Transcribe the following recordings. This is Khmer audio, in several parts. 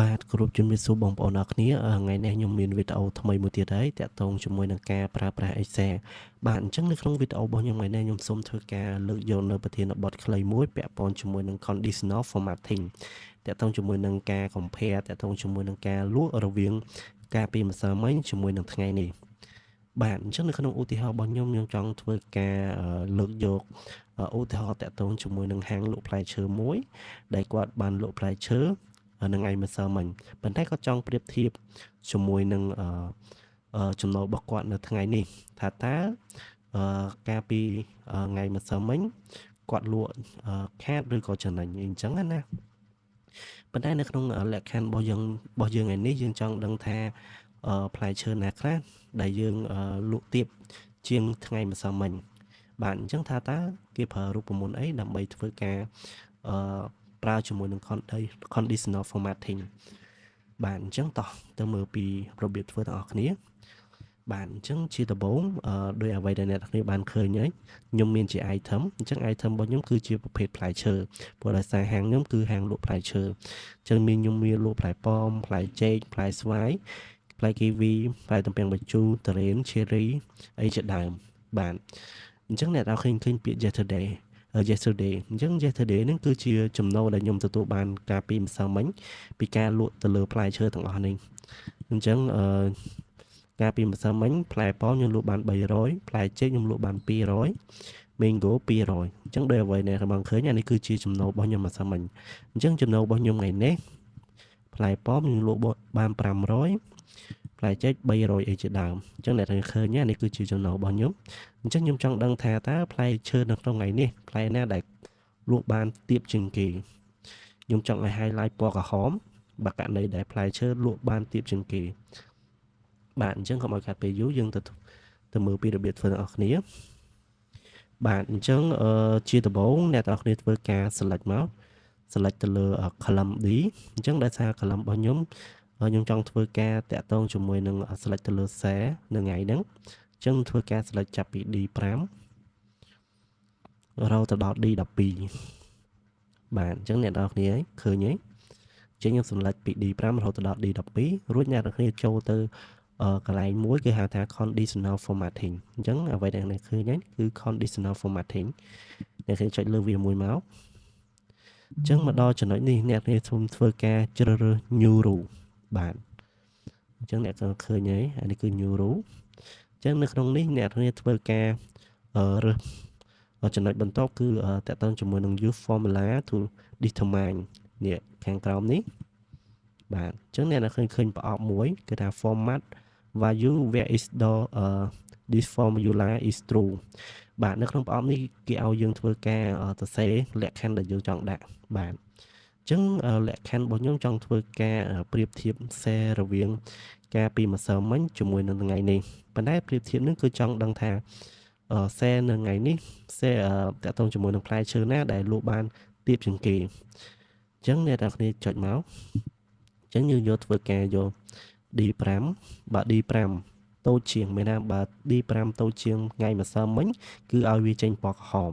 បាទគោរពជំរាបសួរបងប្អូនអរគ្នាថ្ងៃនេះខ្ញុំមានវីដេអូថ្មីមួយទៀតហើយតាក់ទងជាមួយនឹងការប្រើប្រាស់ Excel បាទអញ្ចឹងនៅក្នុងវីដេអូរបស់ខ្ញុំថ្ងៃនេះខ្ញុំសូមធ្វើការលើកយកនៅប្រធានបទខ្លីមួយពាក់ព័ន្ធជាមួយនឹង conditional formatting តាក់ទងជាមួយនឹងការ compare តាក់ទងជាមួយនឹងការលក់រវាងការពីម្សិលមិញជាមួយនឹងថ្ងៃនេះបាទអញ្ចឹងនៅក្នុងឧទាហរណ៍របស់ខ្ញុំចង់ធ្វើការលើកយកឧទាហរណ៍តាក់ទងជាមួយនឹងហាងលក់ផ្លែឈើមួយដែលគាត់បានលក់ផ្លែឈើនៅថ្ងៃម្សិលមិញប៉ុន្តែគាត់ចង់ប្រៀបធៀបជាមួយនឹងចំណូលរបស់គាត់នៅថ្ងៃនេះថាតើកាលពីថ្ងៃម្សិលមិញគាត់លក់ខាតឬក៏ចំណេញអញ្ចឹងណាប៉ុន្តែនៅក្នុងលក្ខខណ្ឌរបស់យើងថ្ងៃនេះយើងចង់ដឹងថាផ្លែឈើណាខ្លះដែលយើងលក់ទាបជាងថ្ងៃម្សិលមិញបាទអញ្ចឹងថាតើគេប្រើរូបមន្តអីដើម្បីធ្វើការប្រើជាមួយនឹង conditional formatting បាទអញ្ចឹងតោះទៅមើលពីរបៀបធ្វើទាំងអស់គ្នាបាទអញ្ចឹងជាដំបូងដោយអ្វីដែលអ្នកនរគ្នាបានឃើញហើយខ្ញុំមានជា item អញ្ចឹង item របស់ខ្ញុំគឺជាប្រភេទផ្លែឈើព្រោះដោយសារហាងខ្ញុំគឺហាងលក់ផ្លែឈើអញ្ចឹងខ្ញុំមានលក់ផ្លែប៉ោមផ្លែចេកផ្លែស្វាយផ្លែគីវីផ្លែទំពាំងបាយជូរទុរេន cherry អីជាដើមបាទអញ្ចឹងអ្នកនរឃើញពាក្យ yesterday អញ្ចឹង yesterday ហ្នឹងគឺជាចំណូលដែលខ្ញុំទទួលបានកាលពីម្សិលមិញពីការលក់ទៅលើផ្លែឈើទាំងអស់នេះអញ្ចឹងកាលពីម្សិលមិញផ្លែប៉ោមខ្ញុំលក់បាន300ផ្លែចេកខ្ញុំលក់បាន200 mango 200អញ្ចឹងដោយអ្វីដែលបងឃើញអានេះគឺជាចំណូលរបស់ខ្ញុំម្សិលមិញអញ្ចឹងចំណូលរបស់ខ្ញុំថ្ងៃនេះផ្លែប៉ោមខ្ញុំលក់បាន500ផ្លែចេក300អីជាដើមអញ្ចឹងអ្នកឃើញនេះគឺជាចំណូលរបស់ខ្ញុំអញ្ចឹងខ្ញុំចង់ដឹងថាតើផ្លែឈើនៅក្នុងថ្ងៃនេះផ្លែណាដែលលក់បានទាបជាងគេខ្ញុំចង់ឲ្យ highlight ពណ៌ក្រហមបើករណីដែលផ្លែឈើលក់បានទាបជាងគេបាទអញ្ចឹងកុំឲ្យកាត់ពេលយូរយើងទៅមើលពីរបៀបធ្វើទាំងអស់គ្នាបាទអញ្ចឹងជាដំបូងអ្នកទាំងអស់គ្នាធ្វើការ select មក select ទៅលើ column D អញ្ចឹងដោយសារ column របស់ខ្ញុំចង់ធ្វើការតាក់ទងជាមួយនឹង select ទៅលើ share នៅថ្ងៃហ្នឹងអញ្ចឹងធ្វើការ select ចាប់ពី D5 រហូតទៅដល់ D12 បាទអញ្ចឹងអ្នកទាំងអស់គ្នាឃើញទេអញ្ចឹងខ្ញុំ select ពី D5 រហូតទៅដល់ D12 រួចអ្នកទាំងគ្នាចូលទៅកន្លែងមួយគេហៅថា conditional formatting អញ្ចឹងអ្វីដែលអ្នកឃើញហ្នឹងគឺ conditional formatting អ្នកឃើញចុចលើវាមួយមកអញ្ចឹងមកដល់ចំណុចនេះអ្នកគ្នាសូមធ្វើការជ្រើសរើស new rule បាទអញ្ចឹងអ្នកឃើញហើយអានេះគឺ new rule អញ្ចឹងនៅក្នុងនេះអ្នកគ្នាធ្វើការរើសចំណុចបន្ទាប់គឺតាក់ទងជាមួយនឹង use formula to determine នេះខាងក្រោមនេះបាទអញ្ចឹងអ្នកឃើញប្រអប់មួយគឺថា format value where is the this formula is true បាទនៅក្នុងប្រអប់នេះគេឲ្យយើងធ្វើការសរសេរលក្ខខណ្ឌដែលយើងចង់ដាក់បាទអញ្ចឹងលក្ខខណ្ឌរបស់ខ្ញុំចង់ធ្វើការប្រៀបធៀប share រវាងការពីម្សិលមិញជាមួយនឹងថ្ងៃនេះប៉ុន្តែប្រៀបធៀបនេះគឺចង់ដឹងថា share នៅថ្ងៃនេះ share តាក់ទងជាមួយនឹងផ្លែឈើណាដែលលក់បានទាបជាងគេអញ្ចឹងអ្នកទាំងគ្នាចុចមកអញ្ចឹងយើងយកធ្វើការយក D5 បើ D5 តូចជាងមានថាបើ D5 តូចជាងថ្ងៃម្សិលមិញគឺឲ្យវាចេញពណ៌ក្រហម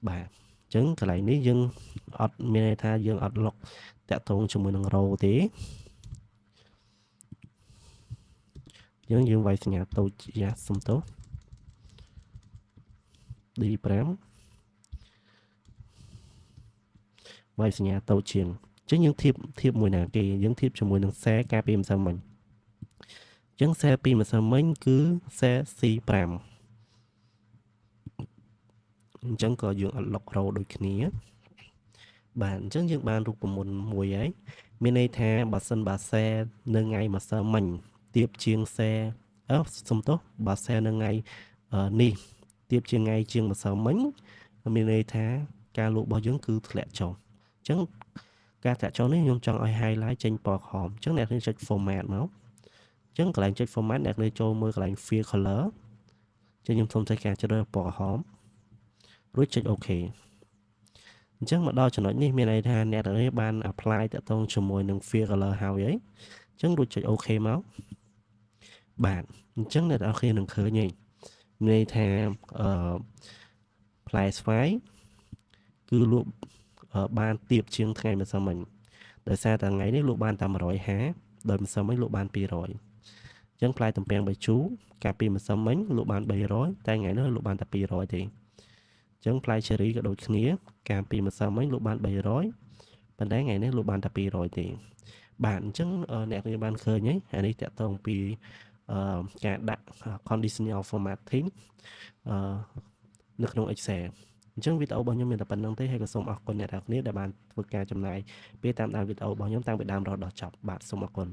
បាទអញ្ចឹងកន្លែងនេះយើងអត់មានន័យថាយើងអត់លុកតាក់ទងជាមួយនឹង row ទេយើងវាយសញ្ញាតូចយ៉ាសុំទោស D5 វាយសញ្ញាតូចជាងអញ្ចឹងយើងធៀបមួយណាគេយើងធៀបជាមួយនឹង share កាលពីម្សិលមិញអញ្ចឹង share ពីម្សិលមិញគឺ share C5 អញ្ចឹងក៏យើងអត់លុក row ដូចគ្នាបាទអញ្ចឹងយើងបានរូបមន្តមួយហើយមានន័យថាបើសិនបើ share នៅថ្ងៃម្សិលមិញទៀបជាង share សុំទោសបើ share នៅថ្ងៃនេះទៀបជាងថ្ងៃជាងម្សិលមិញមានន័យថាការលក់របស់យើងគឺធ្លាក់ចុះអញ្ចឹងការធ្លាក់ចុះនេះខ្ញុំចង់ឲ្យ highlight ចេញពណ៌ក្រហមអញ្ចឹងអ្នកនឹងចុច format មកអញ្ចឹងកន្លែងចុច format អ្នកនឹងចូលមើលកន្លែង fill color អញ្ចឹងខ្ញុំសូមធ្វើការជ្រើសពណ៌ក្រហមរួចចុច OK អញ្ចឹងមកដល់ចំណុចនេះមានន័យថាអ្នកទាំងនេះបាន apply តាក់ទងជាមួយនឹង fill color ហើយអញ្ចឹងរួចចុច OK មកបាទអញ្ចឹងអ្នកទាំងគ្នានឹងឃើញហើយមានន័យថាផ្លែស្វាយគឺលក់បានទាបជាងថ្ងៃម្សិលមិញ ដោយសារតែថ្ងៃនេះលក់បានតែ150ដោយម្សិលមិញលក់បាន200អញ្ចឹងផ្លែទំពាំងបាយជូរកាលពីម្សិលមិញលក់បាន300តែថ្ងៃនេះលក់បានតែ200ទេអញ្ចឹងផ្លែឈេរីក៏ដូចគ្នាកាលពីម្សិលមិញលក់បាន300ប៉ុន្តែថ្ងៃនេះលក់បានតែ200ទេបាទអញ្ចឹងអ្នកនាងបានឃើញហើយអានេះតកតងពីការដាក់ conditional formatting នៅក្នុង Excel អញ្ចឹងវីដេអូរបស់ខ្ញុំមានតែប៉ុណ្្នឹងទេហើយក៏សូមអរគុណអ្នកនរគ្នាដែលបានធ្វើការចំណាយពេលតាមដានវីដេអូរបស់ខ្ញុំតាំងពីដើមរហូតដល់ចប់បាទសូមអរគុណ